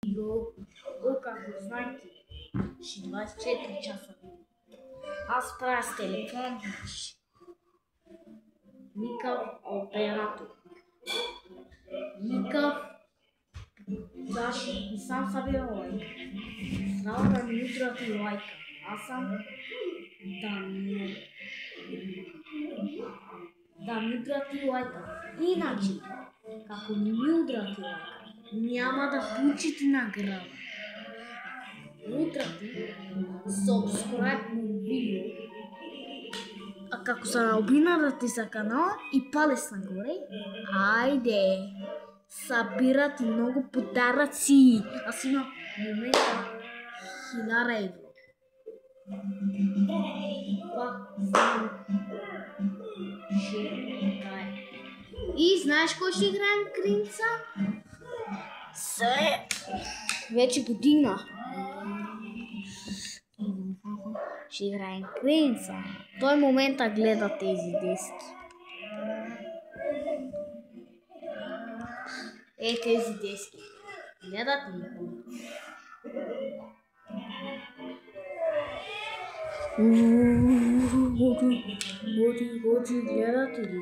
О, како знаете, ще 24 часа. Аз правя с телефон, никакъв оператор. Никакъв, даже и сам събира лайка. Трябва да ми удрати лайка. Аз съм да ми удрати лайка. Иначе, како не ми удрати лайка, няма да получите награда. Удрати subscribe на видео, а како се абонирате за канала и палец нагоре, айде, събират много подаръци. Аз имам в момента 1000 евро. Това знам, и знаеш кой ще играем Кринца? Вече година. Ще играем Кринца. Той в момента гледа тези диски. Тези диски. Гледат ли? Ходи, гледат ли?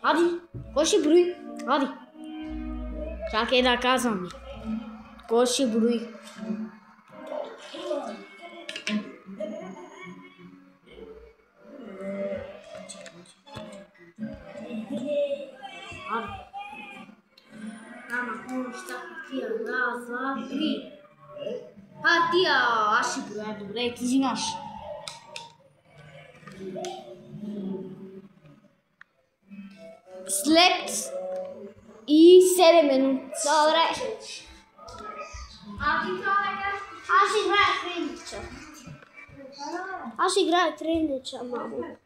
Ади, кой ще брои? Ади. Чакай да казвам. Кой ще брои? Ади. Ама кой ще партия? Раз, два, три. Партия! Аз ще броя. Добре, ти взимаш. След и 7 минути. Добре. Аз играя Кринича. Аз играя Кринича, мамо.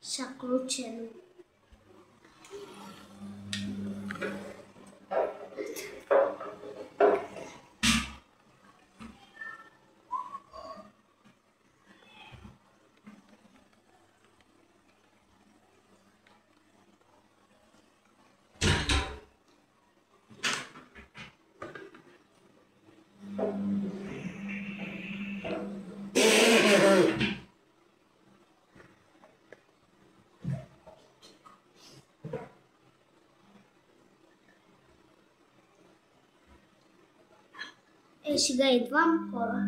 Заключено. Сега идвам хора.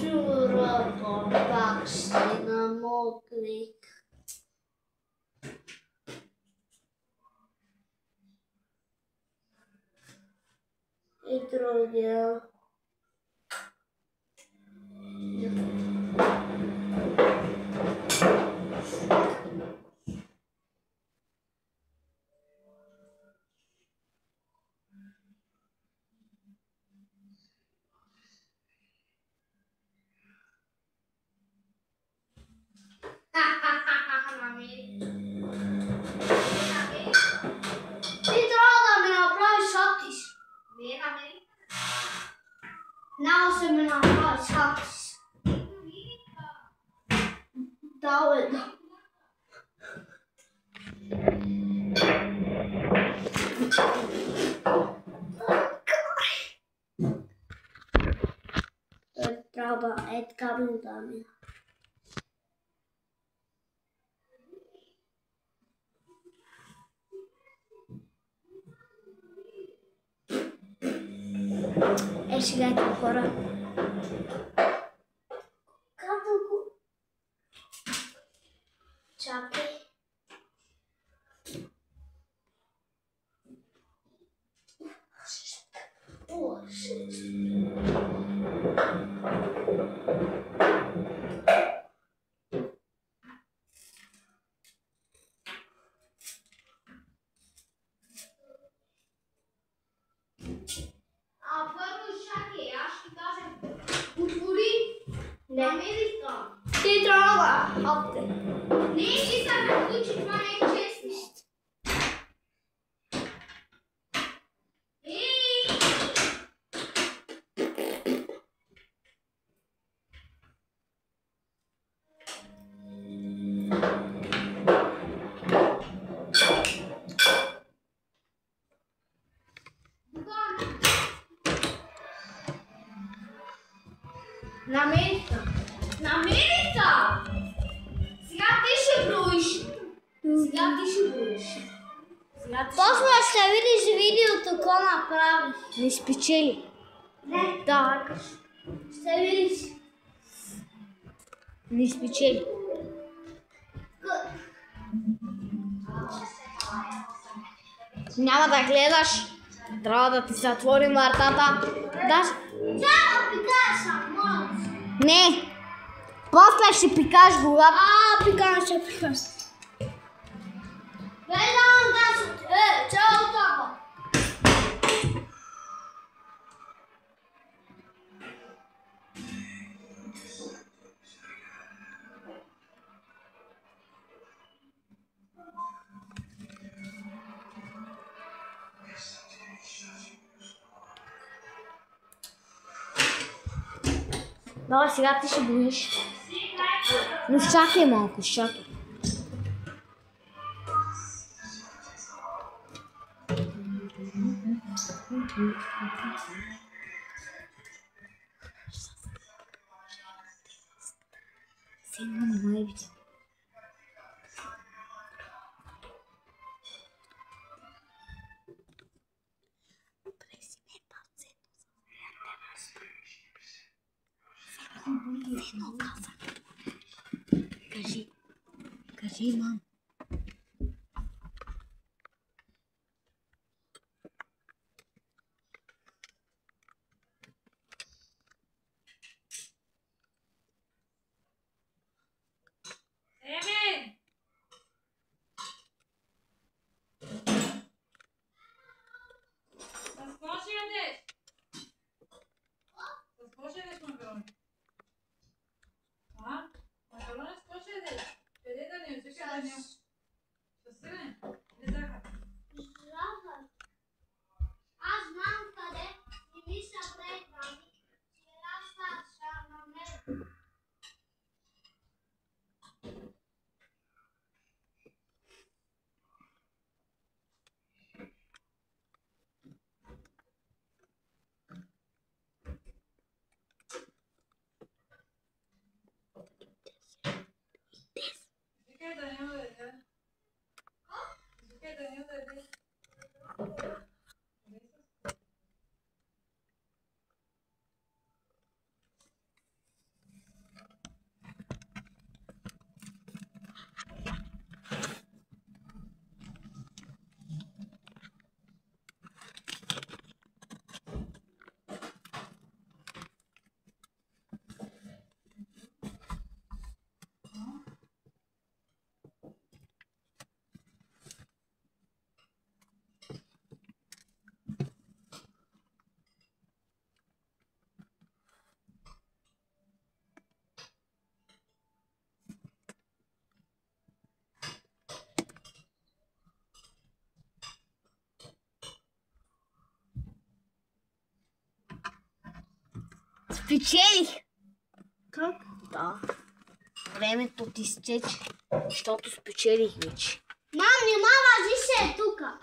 Чурата пак ще намокри. И другия. Ти трябва да ми направиш хаптис. Now se me направиш хаптис. Да, бе, да. Трябва така ми да ми. Сега е хора. Намериха. Ти трябва да хапте. Не, искам да включи, това не е честно. Намериха. Намериха! Сега ти ще броиш. После ще видиш видеото, какво направиш. Не спечели. Не. Да. Ще видиш. Не спечели. Няма да гледаш. Трябва да ти се отвори вратата. Да. Чакай, пикаш, ама. Не. После ще пикаш когато. Пикаш. Гледам да се... чао това. Давай, сега ти ще броиш. Но чакай малко, чакай. Сега не май видя. Кажи, мам. Аз знам къде и ми се предвам. Сега ще намеря. Спечелих. Как? Да. Времето ти изтече, защото спечелих вече. Мам, нема важи се тука.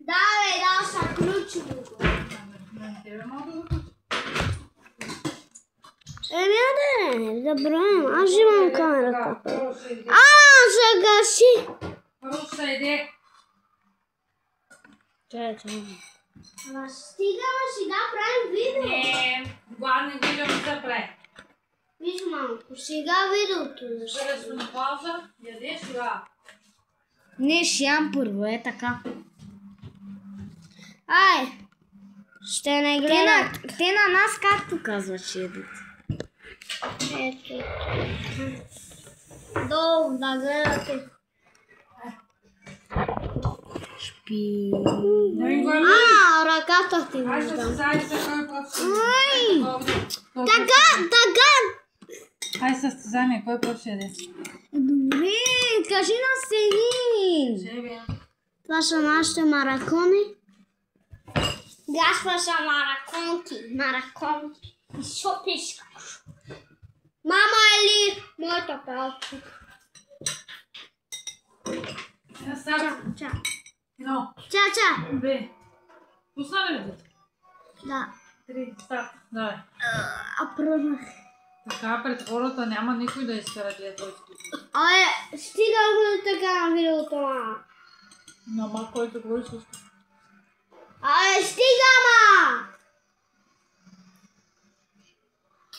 Да, бе, да, са ключи го. Не, забравям, аз имам камерата. Се гаси. Чакай. Ама стигаме сега правим видео. Не, главно видео не се прави. Виж, малко, сега видеото. Ще сме на пауза, ядеш сега. Не, ще ям първо, е така. Ай, ще не гледат. Те на нас както казват, че едат. Ето. Долу да гледате. Шпи. Ръката ти Ай се виждам. състезайте кой е професионален. Ай! Така! Ай състезание, кой е професионален? Добре, кажи на Селин. Себе. Това са нашите маракони. Гашва са мараконки. И сопишка. Мама или моята палка? Старт. Ча. Едно, Ча. две. Пусна ли дете? Да. 3, старт. Давай. Пръвнах. Така пред хората няма никой да изкара тия твои скипи. Стига го така на видеото, ма. Нама, който говори също. Стига, ма!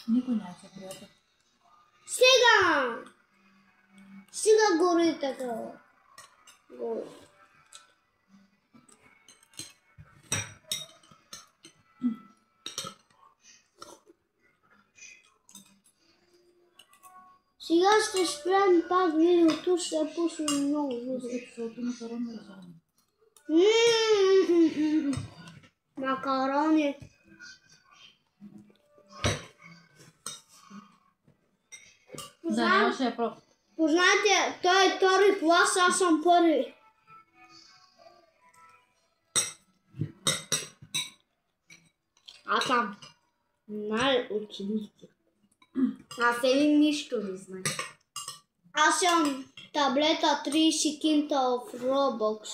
Никой няма се приятел. Стига! Стига гори така. Гори. Сега ще спрем пак видеото, ще пуснем много видео. Защото макарони разумно. Макарони. Да, нямаше я прав. Познайте, той е втори клас, аз съм първи. Аз съм най-ученици. Аз един нищо не знае. Аз съм таблета 30 кинта в Roblox.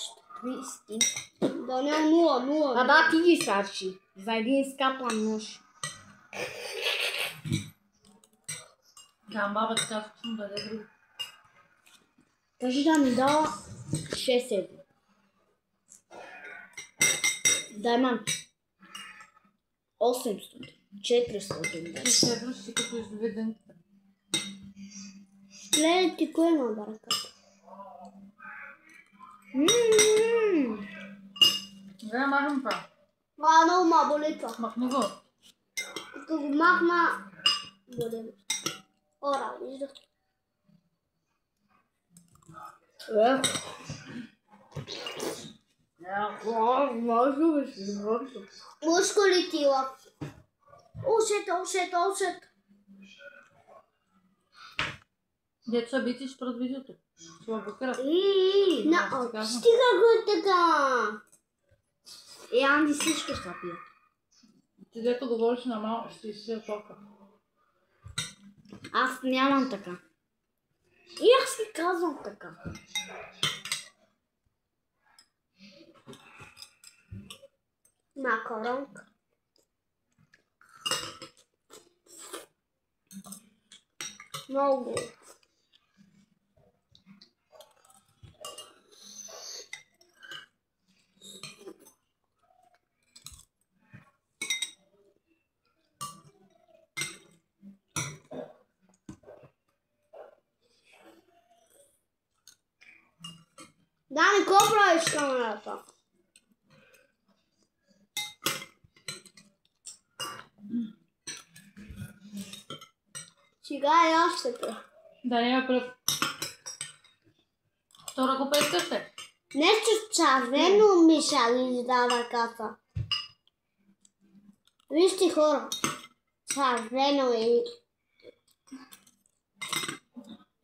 30 кинта. Да не 0. Да, ти ги сачи. За един скапан нож. Да, баба така вкусно да даде друго. Кажи да ми дава 6 евро. Да имам 800. 400 да. Седро си като изведенката. Гледай ти кой има бараката. Да, махам това. Много ма боли това. Махни го. Като го махна, боли. Ора, виждаш. Мускули ти лап. Усет. Деца бити спред видеото. Това блокира. Стига го така. Анди всичко ще пие. Ти дето говориш на малко, ще изсия тока. Аз нямам така. И аз си казвам така. Макаронка. Много. Дани, какво правиш с камерата? Сега и аз ще пя. Да, няма пръв. Втора го пескате. Нещо червено ми шали да ръката. Вижте хора. Червено е.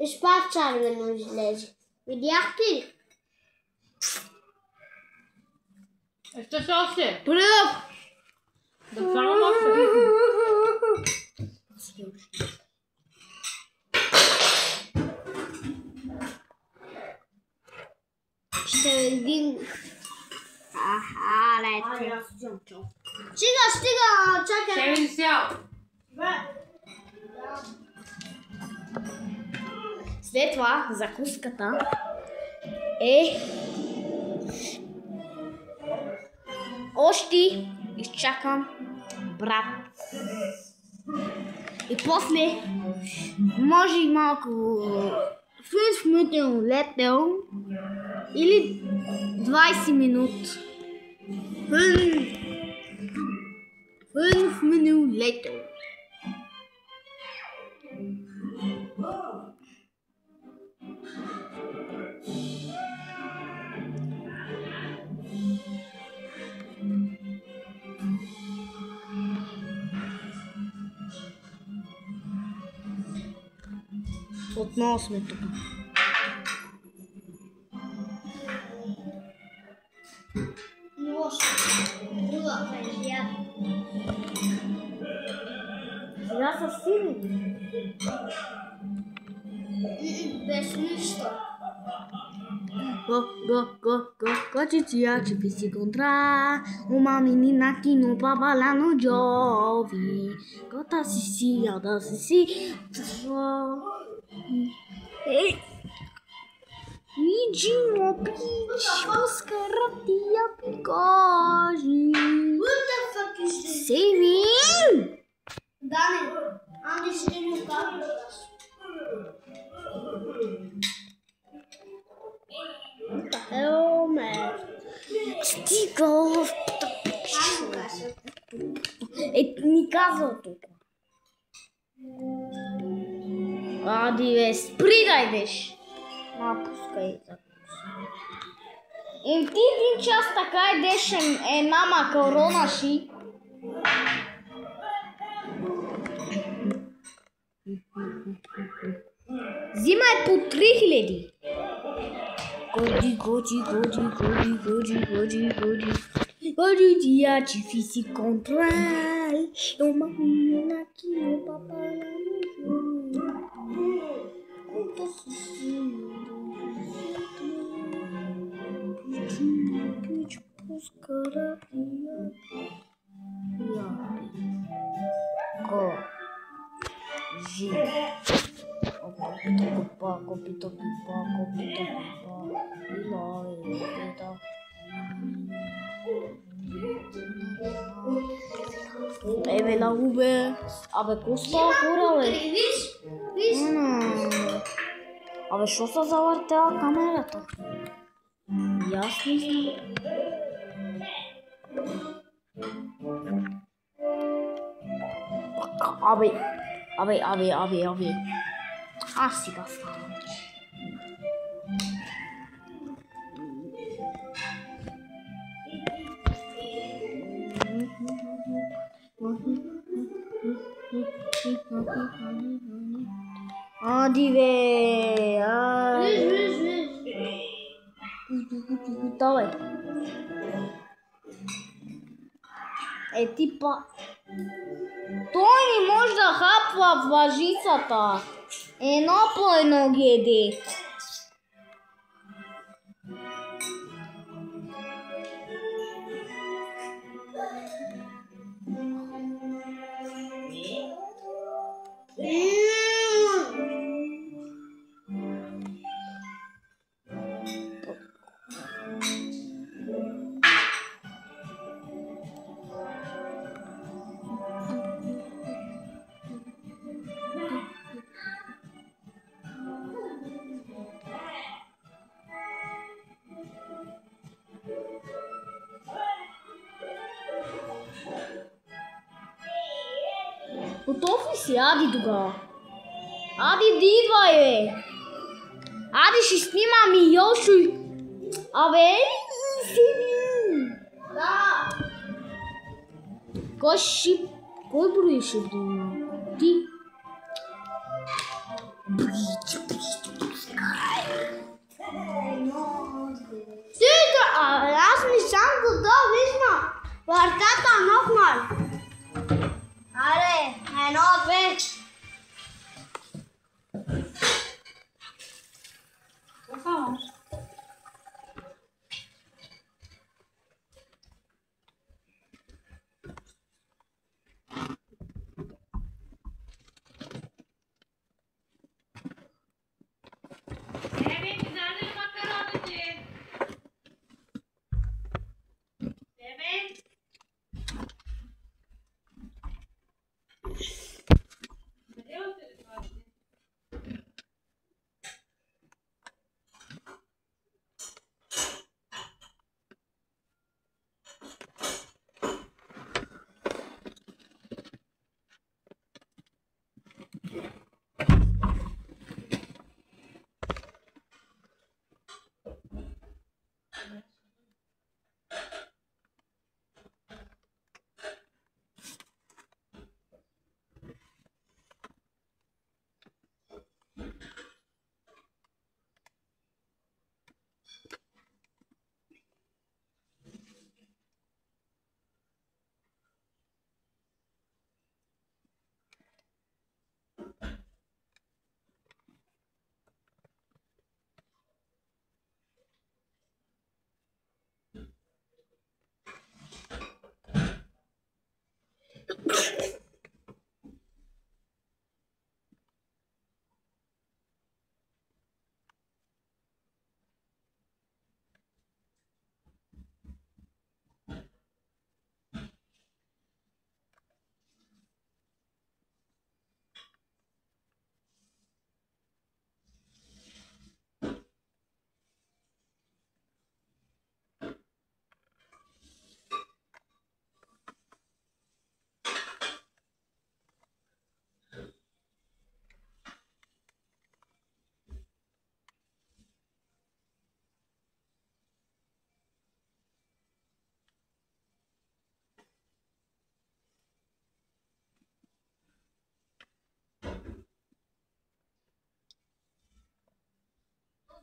Виж пак червено излезе. Видяхте ли? Ще се още. Пръв! Да само още. Ще видим. Лето. Стига, чакай. Ще ви сял. След това закуската е още изчакам брат. И после може и малко фръсмутен летел или 20 минути. 5 минути летел. Отново сме тук. Лошо. Друга пенжия. Сега са силни. Без нищо. Ci fissi contra umani nati no papalano giovi gota si da si Igino pici poscaratia picoji What the fuck is this? Saving Dane, am deschis un cablu. What the hell, man? Stigo! Am casă. Ni казал тук. Ади бе, спри да идеш. Напускай. Ти един час така идеш една макарона ши. Взимай по 3000. Goji dia ci fissi control. Eu mamina aqui no papai. Ebe la ube, абе коста хора бе. Виж? Виж? Абе шо се завъртела камерата? И аз не знам. Абе. Аз сега ставам. Ади бе, Виж. Давай. Типа. Той не може да хапва въжицата. Едно по едно ги еде. Готов ли си? Ади тогава. Ади да идвай, бе. Ади ще снимам и Йошо. Абе, седи. Да. Кой брои ще дума? Ти. Стига, аз не съм готов, вижна. Вратата нокнал. Аре, едно, две. Какво?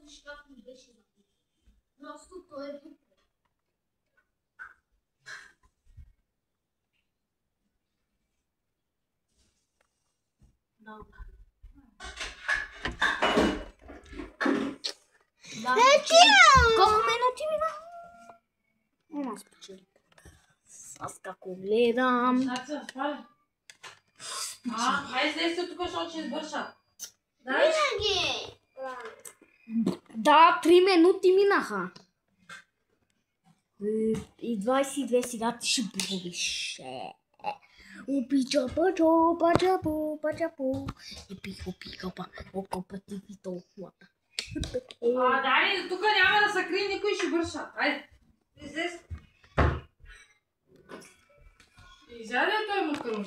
смотриш как ми беше написано. Просто той е тук. Добре. Колко минути мина? Ема спечели. Аз како гледам. Значи се спали. Айде слез се тук, защото ще избърша. Винаги! Да, 3 минути минаха. И 22 сега ти ще бровиш. Опича пачо, пачапо, пачапо. И пиха, окопа ти ви толкова. Дани, тук няма да се крие, никой ще бърша. Айде, излез. Изяде ли той макарон?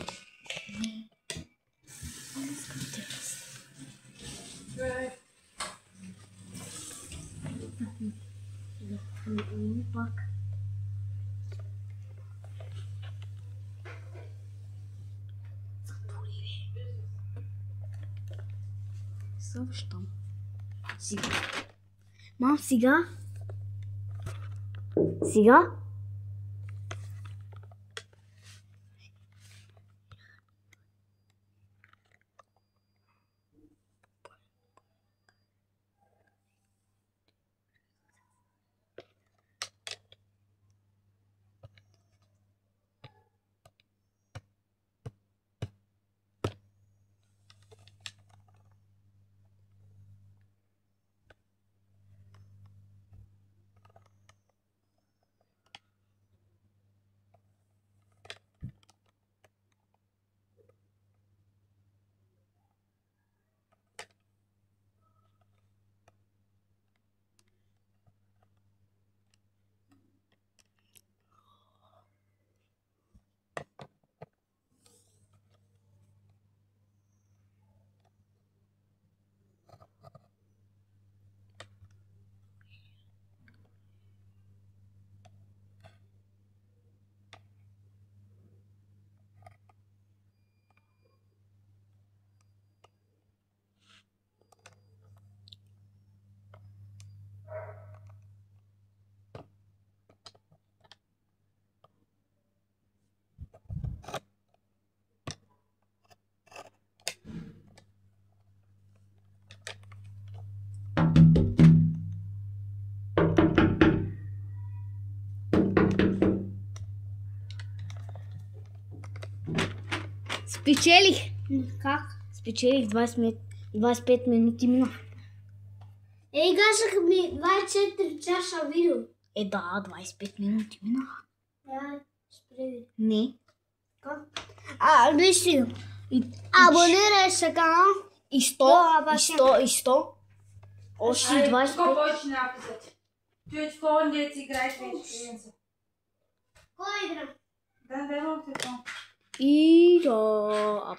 Пак. Защо? Сега. Мам, сега? Сега? Спечелих. Как? Спечелих 25 минути мина. Ей, гашах ми 24 часа видео. Да, 25 минути мина. Я спреди. Не. Как? Виж си. Абонирай се канал. И 100. Още 25. Тук повече няма писати. Той в колон да си играеш вече. Кой игра? Да имам телефон. И да.